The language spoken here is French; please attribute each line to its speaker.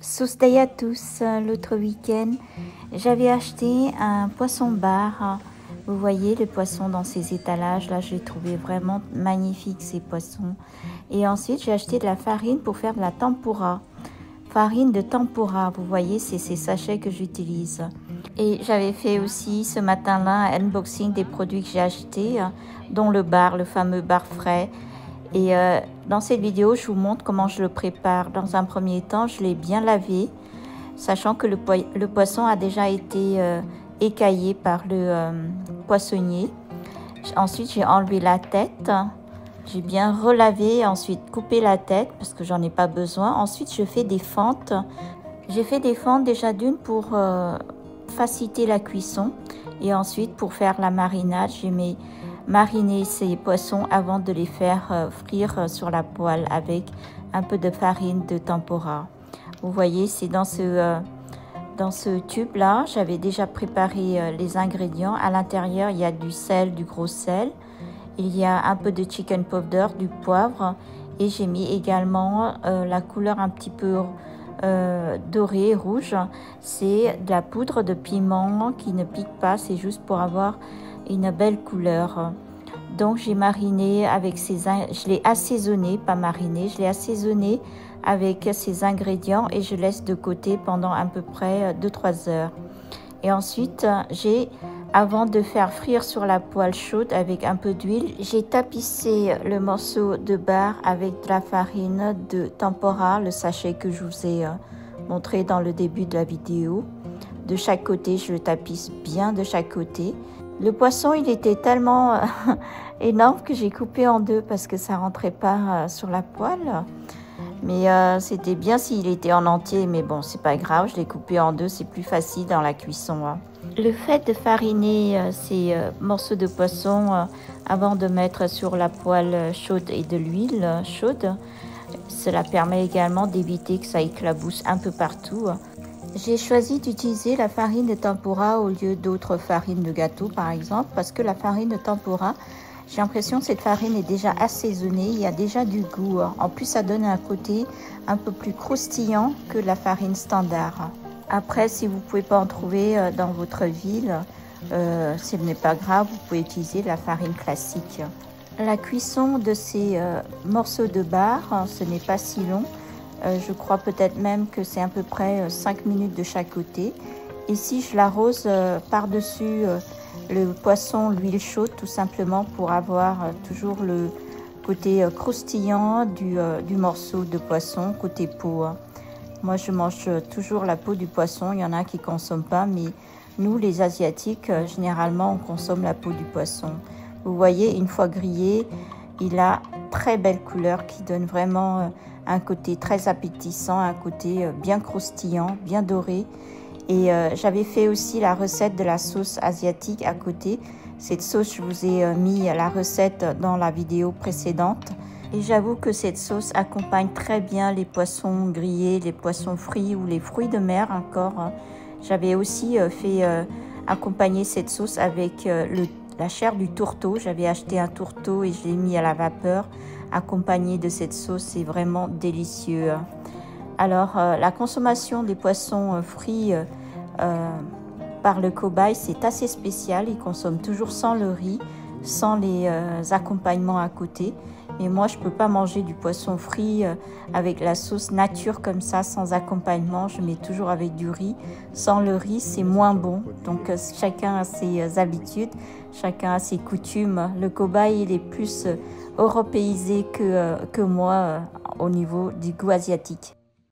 Speaker 1: Soustaï à tous, l'autre week-end, j'avais acheté un poisson-bar. Vous voyez le poisson dans ces étalages, là je l'ai trouvé vraiment magnifique ces poissons. Et ensuite j'ai acheté de la farine pour faire de la tempura. Farine de tempura, vous voyez, c'est ces sachets que j'utilise. Et j'avais fait aussi ce matin-là un unboxing des produits que j'ai achetés, dont le bar, le fameux bar frais. Et dans cette vidéo, je vous montre comment je le prépare. Dans un premier temps, je l'ai bien lavé, sachant que le poisson a déjà été écaillé par le poissonnier. Ensuite, j'ai enlevé la tête. J'ai bien relavé, ensuite coupé la tête parce que j'en ai pas besoin. Ensuite, je fais des fentes. J'ai fait des fentes déjà d'une pour faciliter la cuisson. Et ensuite, pour faire la marinade, j'ai mariner ces poissons avant de les faire frire sur la poêle avec un peu de farine de tempura. Vous voyez, c'est dans ce tube-là, j'avais déjà préparé les ingrédients. À l'intérieur, il y a du sel, du gros sel. Il y a un peu de chicken powder, du poivre. Et j'ai mis également la couleur un petit peu dorée, rouge. C'est de la poudre de piment qui ne pique pas, c'est juste pour avoir une belle couleur. Donc j'ai mariné avec je l'ai assaisonné, pas mariné, je l'ai assaisonné avec ces ingrédients et je laisse de côté pendant à peu près 2-3 heures. Et ensuite, avant de faire frire sur la poêle chaude avec un peu d'huile, j'ai tapissé le morceau de bar avec de la farine de tempura, le sachet que je vous ai montré dans le début de la vidéo. De chaque côté, je le tapisse bien de chaque côté. Le poisson, il était tellement énorme que j'ai coupé en deux parce que ça rentrait pas sur la poêle. Mais c'était bien s'il était en entier, mais bon, c'est pas grave, je l'ai coupé en deux, c'est plus facile dans la cuisson. Le fait de fariner ces morceaux de poisson avant de mettre sur la poêle chaude et de l'huile chaude, cela permet également d'éviter que ça éclabousse un peu partout. J'ai choisi d'utiliser la farine de tempura au lieu d'autres farines de gâteau par exemple, parce que la farine de tempura, j'ai l'impression que cette farine est déjà assaisonnée, il y a déjà du goût. En plus, ça donne un côté un peu plus croustillant que la farine standard. Après, si vous ne pouvez pas en trouver dans votre ville, ce n'est pas grave, vous pouvez utiliser la farine classique. La cuisson de ces morceaux de bar, ce n'est pas si long. Je crois peut-être même que c'est à peu près 5 minutes de chaque côté. Ici, je l'arrose par-dessus le poisson, l'huile chaude, tout simplement pour avoir toujours le côté croustillant du morceau de poisson, côté peau. Moi, je mange toujours la peau du poisson. Il y en a qui ne consomment pas, mais nous, les Asiatiques, généralement, on consomme la peau du poisson. Vous voyez, une fois grillé, il a très belle couleur qui donne vraiment un côté très appétissant, un côté bien croustillant, bien doré. Et j'avais fait aussi la recette de la sauce asiatique à côté. Cette sauce, je vous ai mis la recette dans la vidéo précédente. Et j'avoue que cette sauce accompagne très bien les poissons grillés, les poissons frits ou les fruits de mer encore. J'avais aussi fait accompagner cette sauce avec la chair du tourteau. J'avais acheté un tourteau et je l'ai mis à la vapeur. Accompagné de cette sauce, c'est vraiment délicieux. Alors, la consommation des poissons frits par le cobaye, c'est assez spécial. Ils consomment toujours sans le riz, sans les accompagnements à côté. Mais moi, je ne peux pas manger du poisson frit avec la sauce nature comme ça, sans accompagnement. Je mets toujours avec du riz. Sans le riz, c'est moins bon. Donc, chacun a ses habitudes, chacun a ses coutumes. Le cobaye, il est plus européisé que moi au niveau du goût asiatique.